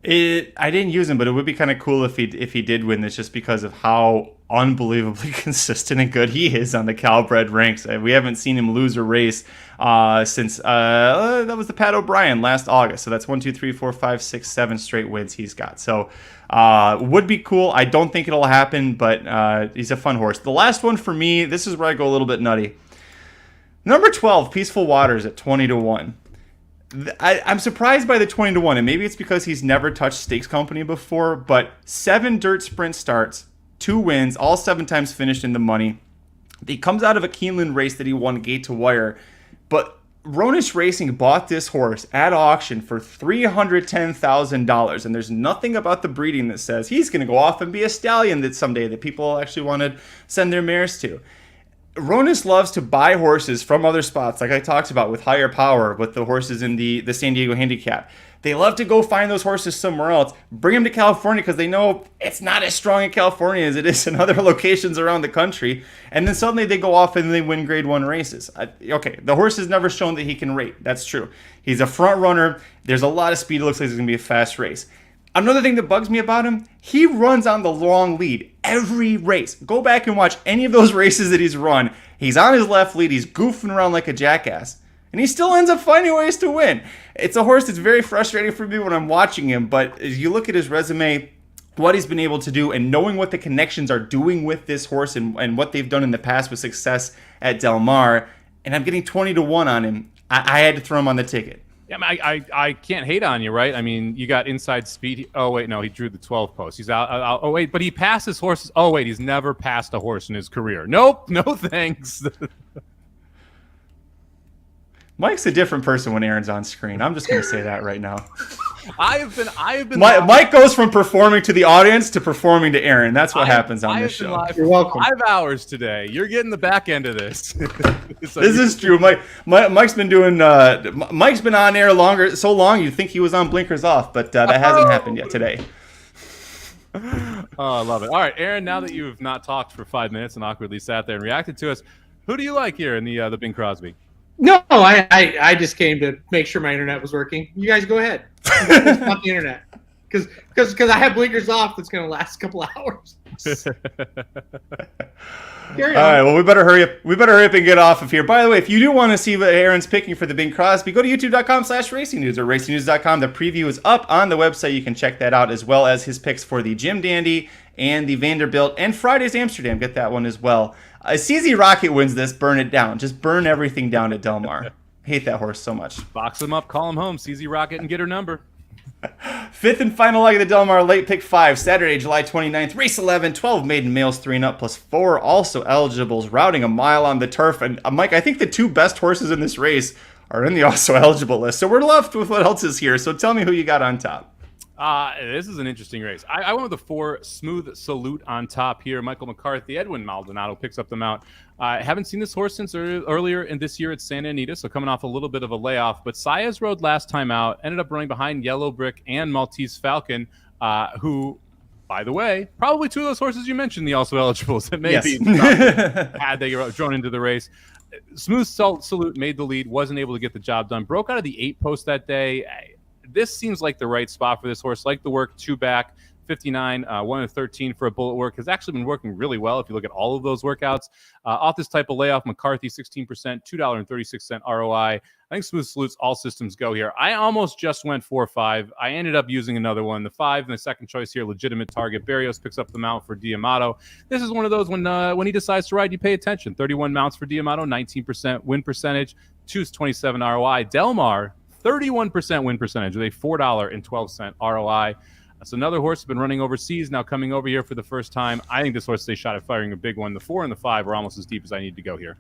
I didn't use him, but it would be kind of cool if he did win this, just because of how unbelievably consistent and good he is on the Calbred ranks. We haven't seen him lose a race since that was the Pat O'Brien last August. So that's 1, 2, 3, 4, 5, 6, 7 straight wins he's got. So would be cool. I don't think it'll happen, but he's a fun horse. The last one for me, this is where I go a little bit nutty. Number 12, Peaceful Waters at 20-1. I'm surprised by the 20-1, and maybe it's because he's never touched Stakes Company before, but 7 dirt sprint starts, 2 wins, all 7 times finished in the money. He comes out of a Keeneland race that he won gate to wire, but Ronish Racing bought this horse at auction for $310,000, and there's nothing about the breeding that says he's going to go off and be a stallion that someday that people actually want to send their mares to. Ronis loves to buy horses from other spots, like I talked about with Higher Power, with the horses in the San Diego Handicap. They love to go find those horses somewhere else, bring them to California because they know it's not as strong in California as it is in other locations around the country. And then suddenly they go off and they win Grade 1 races. Okay, the horse has never shown that he can rate. That's true. He's a front runner. There's a lot of speed. It looks like it's going to be a fast race. Another thing that bugs me about him, he runs on the long lead every race. Go back and watch any of those races that he's run. He's on his left lead. He's goofing around like a jackass. And he still ends up finding ways to win. It's a horse that's very frustrating for me when I'm watching him. But as you look at his resume, what he's been able to do, and knowing what the connections are doing with this horse and what they've done in the past with success at Del Mar, and I'm getting 20-1 on him, I had to throw him on the ticket. Yeah, I can't hate on you, right? I mean, you got inside speed. Oh, wait, no, he drew the 12 post. He's out. Oh, wait, but he passes horses. Oh, wait, he's never passed a horse in his career. Nope, no thanks. Mike's a different person when Aaron's on screen. I'm just going to say that right now. I have been. Mike goes from performing to the audience to performing to Aaron. That's what happens on this show. You're welcome. 5 hours today. You're getting the back end of this. So this is true. Mike's been doing. Mike's been on air so long you'd think he was on blinkers off, but that hasn't happened yet today. Oh, I love it. All right, Aaron. Now that you've not talked for 5 minutes and awkwardly sat there and reacted to us, who do you like here in the Bing Crosby? No, I just came to make sure my internet was working. You guys go ahead. It's not the internet. Because I have blinkers off that's going to last a couple hours. All right, well, we better hurry up. We better hurry up and get off of here. By the way, if you do want to see what Aaron's picking for the Bing Crosby, go to youtube.com/racingnews or racingnews.com. The preview is up on the website. You can check that out, as well as his picks for the Jim Dandy and the Vanderbilt and Friday's Amsterdam. Get that one as well. CZ Rocket wins this. Burn it down. Just burn everything down at Del Mar. Hate that horse so much. Box him up, call him home, CZ Rocket, and get her number. Fifth and final leg of the Del Mar Late Pick 5, Saturday, July 29th, race 11, 12 maiden males, 3 and up, plus 4 also eligibles, routing a mile on the turf. And Mike, I think the 2 best horses in this race are in the also eligible list. So we're left with what else is here. So tell me who you got on top. This is an interesting race. I went with the 4 Smooth Salute on top here. Michael McCarthy, Edwin Maldonado picks up the mount. I haven't seen this horse since earlier in this year at Santa Anita, so coming off a little bit of a layoff. But Saez rode last time out, ended up running behind Yellow Brick and Maltese Falcon, who, by the way, probably 2 of those horses you mentioned, the also eligibles that maybe had they drawn into the race. Smooth Salute made the lead, wasn't able to get the job done. Broke out of the 8 post that day. This seems like the right spot for this horse. Like the work, 2 back, 59, 1 and 13 for a bullet work. Has actually been working really well if you look at all of those workouts. Off this type of layoff, McCarthy, 16%, $2.36 ROI. I think Smooth Salute's all systems go here. I almost just went 4-5. I ended up using another one. The 5 and the second choice here, legitimate target. Barrios picks up the mount for D'Amato. This is one of those when he decides to ride, you pay attention. 31 mounts for D'Amato, 19% win percentage, 2.27 ROI. Del Mar, 31% win percentage with a $4.12 ROI. That's another horse that's been running overseas, now coming over here for the first time. I think this horse stays shot at firing a big one. The 4 and the 5 are almost as deep as I need to go here.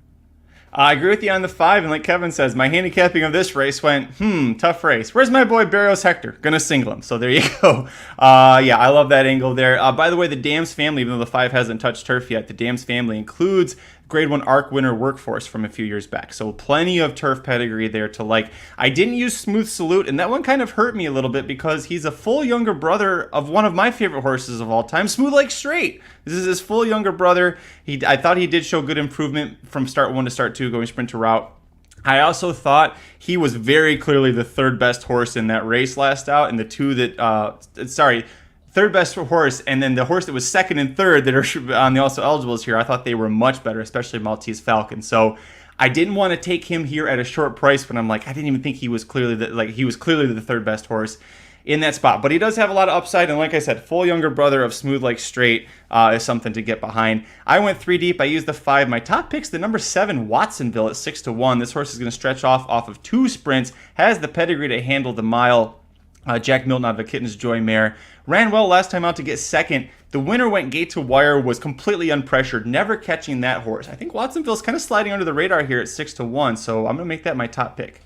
I agree with you on the 5, and like Kevin says, my handicapping of this race went, tough race. Where's my boy Barrios Hector? Gonna single him. So there you go. Yeah, I love that angle there. By the way, the Dams family, even though the 5 hasn't touched turf yet, the Dams family includes Grade 1 ARC winner Workforce from a few years back. So plenty of turf pedigree there to like. I didn't use Smooth Salute, and that one kind of hurt me a little bit because he's a full younger brother of one of my favorite horses of all time, Smooth Like Straight. This is his full younger brother. I thought he did show good improvement from start 1 to start 2, going sprint to route. I also thought he was very clearly the third best horse in that race last out, and the two that, third best horse, and then the horse that was second and third that are on the also eligibles here, I thought they were much better, especially Maltese Falcon. So I didn't want to take him here at a short price, but I'm like, I didn't even think he was clearly the third best horse in that spot. But he does have a lot of upside, and like I said, full younger brother of Smooth Like Straight is something to get behind. I went 3 deep. I used the 5. My top pick's the number 7 Watsonville at 6-1. This horse is going to stretch off of 2 sprints, has the pedigree to handle the mile. Jack Milton out of a Kitten's Joy mare. Ran well last time out to get second. The winner went gate to wire, was completely unpressured, never catching that horse. I think Watsonville's kind of sliding under the radar here at 6-1, so I'm going to make that my top pick.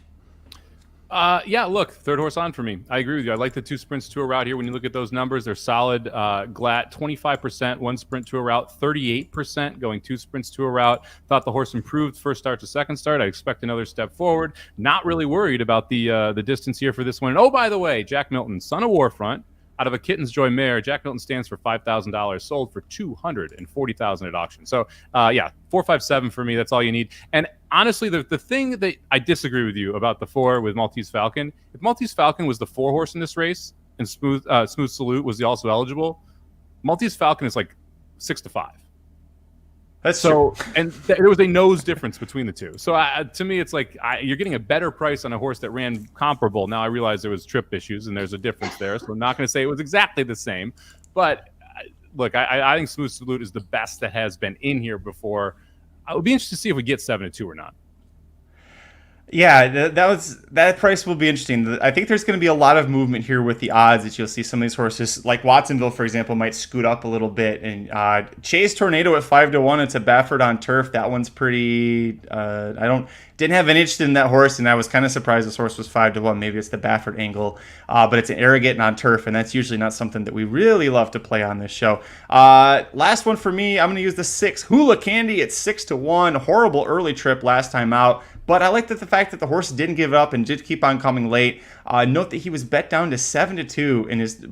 Yeah, look, third horse on for me. I agree with you. I like the 2 sprints to a route here. When you look at those numbers, they're solid. Glatt, 25%, 1 sprint to a route, 38% going 2 sprints to a route. Thought the horse improved first start to second start. I expect another step forward. Not really worried about the distance here for this one. And oh, by the way, Jack Milton, son of Warfront, out of a Kitten's Joy mare. Jack Milton stands for $5,000, sold for $240,000 at auction. So, yeah, 4-5-7 for me. That's all you need. And honestly, the thing that I disagree with you about the 4 with Maltese Falcon, if Maltese Falcon was the 4 horse in this race and Smooth Salute was the also eligible, Maltese Falcon is like 6-5. That's so, true. And there was a nose difference between the two. So to me, it's like you're getting a better price on a horse that ran comparable. Now I realize there was trip issues and there's a difference there. So I'm not going to say it was exactly the same. But look, I think Smooth Salute is the best that has been in here before. I would be interested to see if we get 7-2 or not. Yeah, that price will be interesting. I think there's going to be a lot of movement here with the odds that you'll see some of these horses, like Watsonville, for example, might scoot up a little bit. And Chase Tornado at 5-1, it's a Baffert on turf. That one's pretty. Didn't have an interest in that horse, and I was kind of surprised this horse was 5-1. Maybe it's the Baffert angle, but it's an arrogant on turf, and that's usually not something that we really love to play on this show. Last one for me, I'm going to use the 6 Hula Candy at 6-1. Horrible early trip last time out. But I like the fact that the horse didn't give up and did keep on coming late. Note that he was bet down to 7-2 in his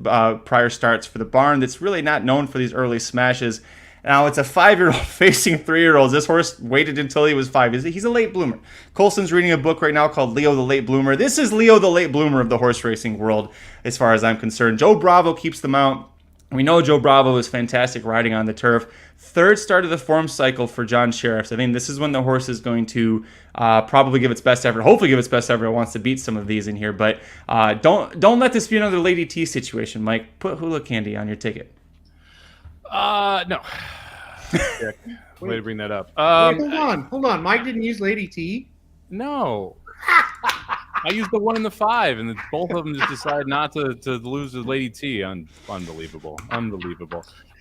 prior starts for the barn that's really not known for these early smashes. Now, it's a 5-year-old facing 3-year-olds. This horse waited until he was 5. He's a late bloomer. Colson's reading a book right now called Leo the Late Bloomer. This is Leo the Late Bloomer of the horse racing world, as far as I'm concerned. Joe Bravo keeps them out. We know Joe Bravo is fantastic riding on the turf. Third start of the form cycle for John Sheriffs. I think this is when the horse is going to probably give its best effort. Hopefully give its best effort. It wants to beat some of these in here. But don't let this be another Lady T situation, Mike. Put Hula Candy on your ticket. No. Way to bring that up. Wait, hold on. Mike didn't use Lady T? No. I used the 1 and the 5, and both of them just decided not to lose to Lady T. Unbelievable.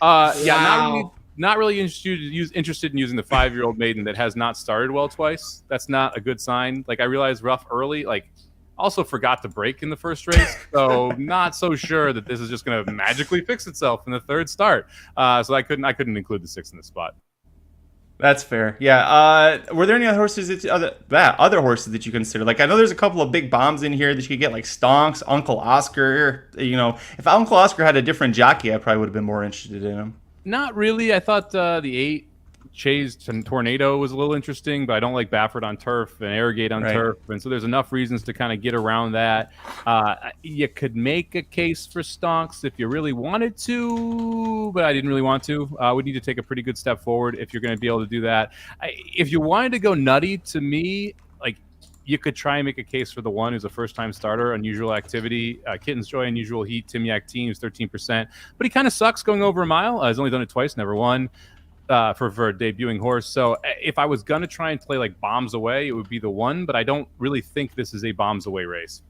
Yeah, not really interested in using the 5-year-old maiden that has not started well twice. That's not a good sign. Like, I realized rough early. Like, also forgot to break in the first race, so not so sure that this is just going to magically fix itself in the third start. So I couldn't include the 6 in this spot. That's fair. Yeah. Were there any other horses other horses that you consider? Like, I know there's a couple of big bombs in here that you could get, like Stonks, Uncle Oscar. You know, if Uncle Oscar had a different jockey, I probably would have been more interested in him. Not really. I thought the 8 Chase Tornado was a little interesting, but I don't like Baffert on turf and Arrogate on turf, and so there's enough reasons to kind of get around that. You could make a case for Stonks if you really wanted to, but I didn't really want to. We need to take a pretty good step forward if you're going to be able to do that. If you wanted to go nutty, to me, like, you could try and make a case for the 1 who's a first-time starter, Unusual Activity, Kitten's Joy, Unusual Heat, Tim Yak Team, who's 13%, but he kind of sucks going over a mile. He's only done it twice, never won. For a debuting horse. So if I was going to try and play like bombs away, it would be the 1, but I don't really think this is a bombs away race.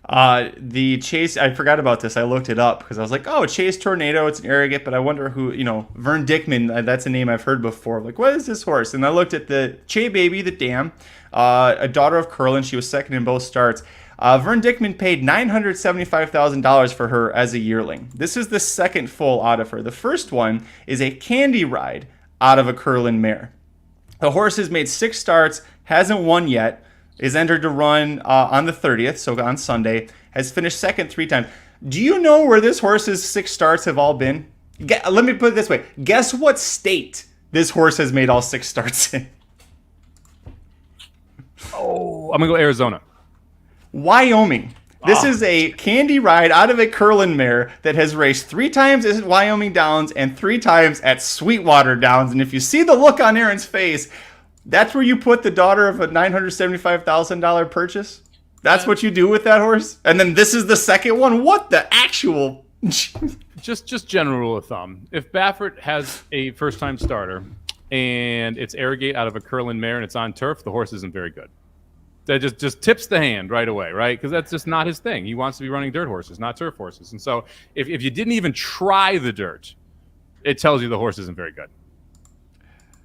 The Chase, I forgot about this. I looked it up because I was like, oh, Chase Tornado, it's an Arrogate, but I wonder who, Vern Dickman, that's a name I've heard before. Like, what is this horse? And I looked at the Che Baby, the dam, a daughter of Curlin. She was second in both starts. Vern Dickman paid $975,000 for her as a yearling. This is the second full out of her. The first one is a candy ride out of a Curlin mare. The horse has made 6 starts, hasn't won yet, is entered to run on the 30th, so on Sunday, has finished second 3 times. Do you know where this horse's 6 starts have all been? Let me put it this way. Guess what state this horse has made all 6 starts in? I'm gonna go Arizona. Wyoming. This is a candy ride out of a Curlin mare that has raced 3 times at Wyoming Downs and 3 times at Sweetwater Downs. And if you see the look on Aaron's face, that's where you put the daughter of a $975,000 purchase. That's what you do with that horse. And then this is the second one. What the actual? Just general rule of thumb. If Baffert has a first-time starter and it's Arrogate out of a Curlin mare and it's on turf, the horse isn't very good. That just tips the hand right away, right? Because that's just not his thing. He wants to be running dirt horses, not turf horses. And so if you didn't even try the dirt, it tells you the horse isn't very good.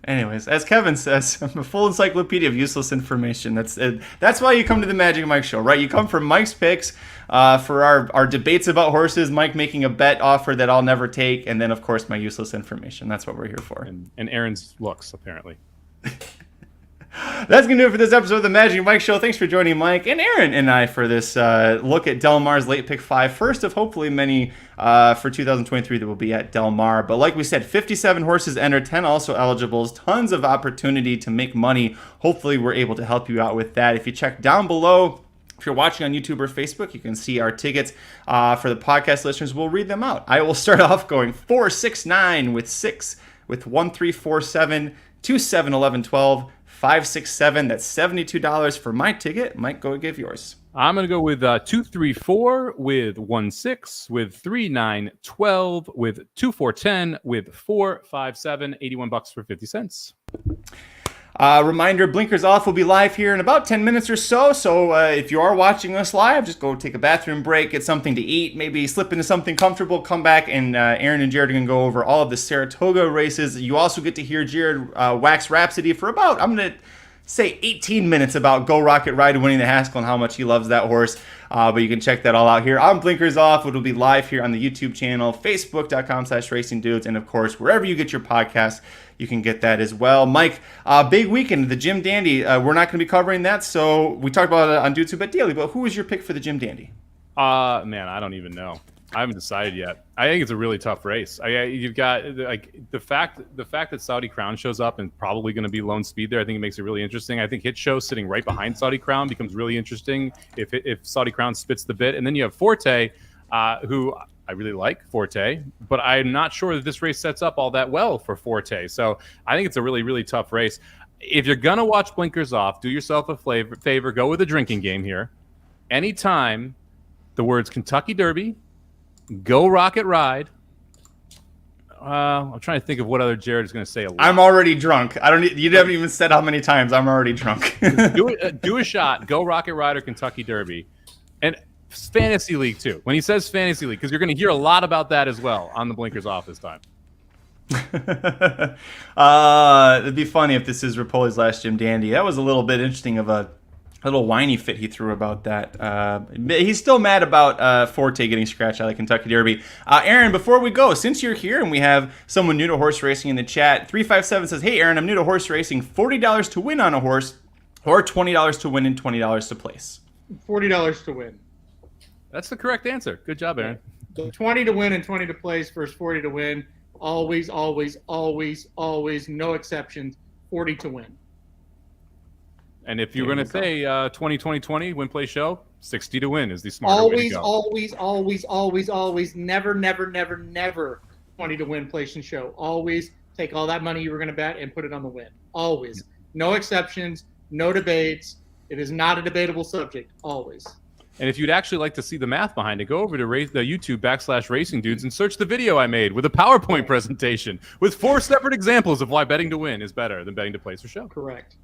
Anyways, as Kevin says, I'm a full encyclopedia of useless information. That's why you come to the Magic Mike show, right? You come for Mike's picks, for our debates about horses, Mike making a bet offer that I'll never take, and then, of course, my useless information. That's what we're here for. And Aaron's looks, apparently. That's going to do it for this episode of the Magic Mike Show. Thanks for joining Mike and Aaron and I for this look at Del Mar's late pick 5. First of hopefully many for 2023 that will be at Del Mar. But like we said, 57 horses entered, 10 also eligibles, tons of opportunity to make money. Hopefully we're able to help you out with that. If you check down below, if you're watching on YouTube or Facebook, you can see our tickets for the podcast listeners. We'll read them out. I will start off going 4, 6, 9 with 6, with 1, 3, 4, 7, 2, 7, 11, 12, 5, 6, 7. That's $72 for my ticket. Mike, go give yours. I'm going to go with 2, 3, 4, with 1, 6, with 3, 9, 12, with 2, 4, 10, with 4, 5, 7, $81 for 50 cents. Reminder, Blinkers Off will be live here in about 10 minutes or so. So if you are watching us live, just go take a bathroom break, get something to eat, maybe slip into something comfortable, come back, and Aaron and Jared are going to go over all of the Saratoga races. You also get to hear Jared wax Rhapsody for about, I'm going to say 18 minutes about Go Rocket Ride winning the Haskell and how much he loves that horse. But you can check that all out here on Blinkers Off. It'll be live here on the YouTube channel, facebook.com/racingdudes, and of course, wherever you get your podcasts, you can get that as well. Mike, big weekend, the Jim Dandy. We're not going to be covering that, so we talked about it on Dudes Who Bet Daily, but who was your pick for the Jim Dandy? Man, I don't even know. I haven't decided yet. I think it's a really tough race. You've got like the fact that Saudi Crown shows up and probably going to be lone speed there. I think it makes it really interesting. I think Hit Show sitting right behind Saudi Crown becomes really interesting if Saudi Crown spits the bit. And then you have Forte, who I really like Forte, but I'm not sure that this race sets up all that well for Forte. So I think it's a really, really tough race. If you're going to watch Blinkers Off, do yourself a favor, go with a drinking game here. Anytime the words Kentucky Derby, Go Rocket Ride. I'm trying to think of what other Jared is going to say. I'm already drunk. You haven't even said how many times. I'm already drunk. do a shot. Go Rocket Ride or Kentucky Derby, and Fantasy League too. When he says Fantasy League, because you're going to hear a lot about that as well on the Blinkers Off this time. It'd be funny if this is Rapoli's last Jim Dandy. That was a little bit interesting of a little whiny fit he threw about that. He's still mad about Forte getting scratched out of the Kentucky Derby. Aaron, before we go, since you're here and we have someone new to horse racing in the chat, 357 says, "Hey, Aaron, I'm new to horse racing. $40 to win on a horse or $20 to win and $20 to place?" $40 to win. That's the correct answer. Good job, Aaron. 20 to win and 20 to place versus 40 to win. Always, always, always, always, no exceptions, 40 to win. And if you're going to say 20-20-20 win play show, 60 to win is the smarter way to go. Always, never 20 to win place and show. Always take all that money you were going to bet and put it on the win. Always. No exceptions, no debates. It is not a debatable subject. Always. And if you'd actually like to see the math behind it, go over to the YouTube /Racing Dudes and search the video I made with a PowerPoint presentation with 4 separate examples of why betting to win is better than betting to place or show. Correct.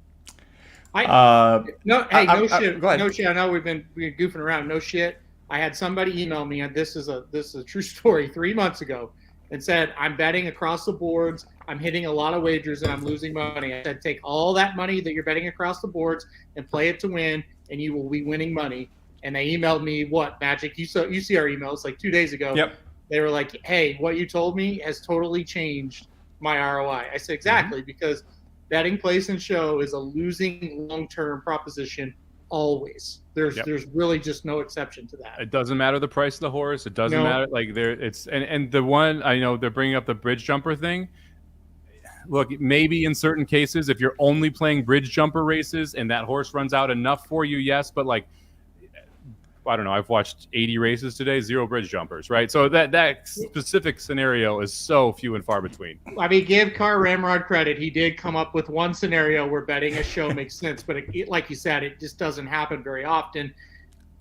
No shit. No shit. I know we've been goofing around. No shit. I had somebody email me, and this is a true story, 3 months ago, and said, "I'm betting across the boards. I'm hitting a lot of wagers, and I'm losing money." I said, "Take all that money that you're betting across the boards and play it to win, and you will be winning money." And they emailed me, "What, Magic? You see our emails like 2 days ago." Yep. They were like, "Hey, what you told me has totally changed my ROI." I said, "Exactly, because betting place and show is a losing long-term proposition always. There's really just no exception to that. It doesn't matter the price of the horse. It doesn't matter. Like and the one I know they're bringing up the bridge jumper thing. look, maybe in certain cases, if you're only playing bridge jumper races and that horse runs out enough for you, yes. But like, I don't know. I've watched 80 races today, 0 bridge jumpers, right? So that specific scenario is so few and far between. I mean, give Car Ramrod credit. He did come up with one scenario where betting a show makes sense, but like you said, it just doesn't happen very often.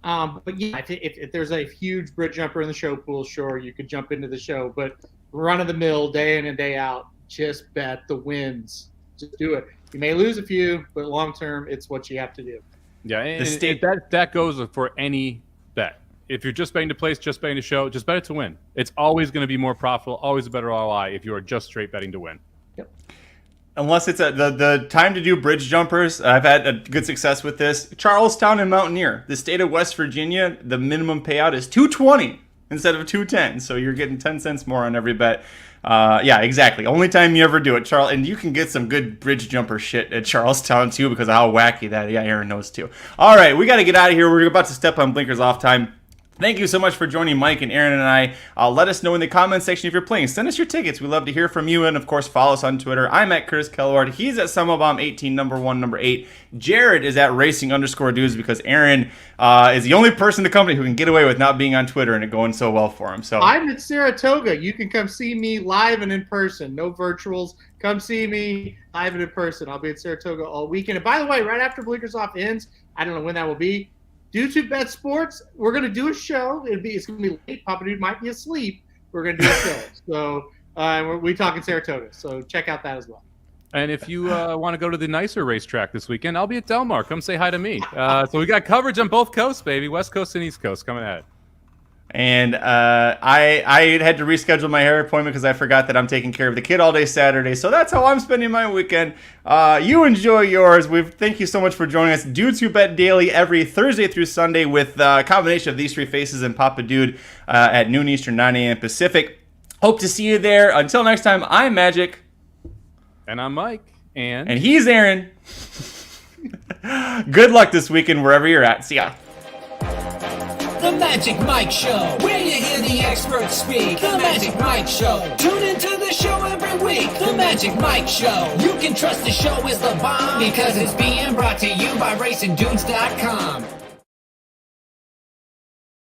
But yeah, if there's a huge bridge jumper in the show pool, sure, you could jump into the show. But run of the mill, day in and day out, just bet the wins. Just do it. You may lose a few, but long term, it's what you have to do. Yeah, and that goes for any bet. If you're just betting to place, just betting to show, just bet it to win. It's always going to be more profitable, always a better ROI if you are just straight betting to win. Yep. Unless it's the time to do bridge jumpers. I've had a good success with this. Charlestown and Mountaineer, the state of West Virginia, the minimum payout is $2.20 instead of $2.10, so you're getting 10 cents more on every bet. Yeah, exactly. Only time you ever do it, Charles. And you can get some good bridge jumper shit at Charlestown too because of how wacky that. Yeah, Aaron knows too. All right, we got to get out of here. We're about to step on blinkers off time. Thank you so much for joining Mike and Aaron and I. Let us know in the comment section if you're playing. Send us your tickets. We love to hear from you. And, of course, follow us on Twitter. I'm at Curtis Kalleward. He's at Somobomb18, number 1, number 8. Jared is at Racing_Dudes because Aaron is the only person in the company who can get away with not being on Twitter and it going so well for him. So I'm at Saratoga. You can come see me live and in person. No virtuals. Come see me live and in person. I'll be at Saratoga all weekend. And by the way, right after Blinkers Off ends, I don't know when that will be, due to Bet Sports, we're going to do a show. It's going to be late. Papa Dude might be asleep. We're going to do a show. So we talk in Saratoga. So check out that as well. And if you want to go to the nicer racetrack this weekend, I'll be at Del Mar. Come say hi to me. So we got coverage on both coasts, baby. West Coast and East Coast coming ahead. And I had to reschedule my hair appointment because I forgot that I'm taking care of the kid all day Saturday. So that's how I'm spending my weekend. You enjoy yours. Thank you so much for joining us. Dudes Who Bet Daily every Thursday through Sunday with a combination of these three faces and Papa Dude at noon Eastern, 9 a.m. Pacific. Hope to see you there. Until next time, I'm Magic. And I'm Mike. And he's Aaron. Good luck this weekend wherever you're at. See ya. The Magic Mike Show, where you hear the experts speak. The Magic Mike Show. Tune into the show every week. The Magic Mike Show. You can trust the show is the bomb because it's being brought to you by RacingDudes.com.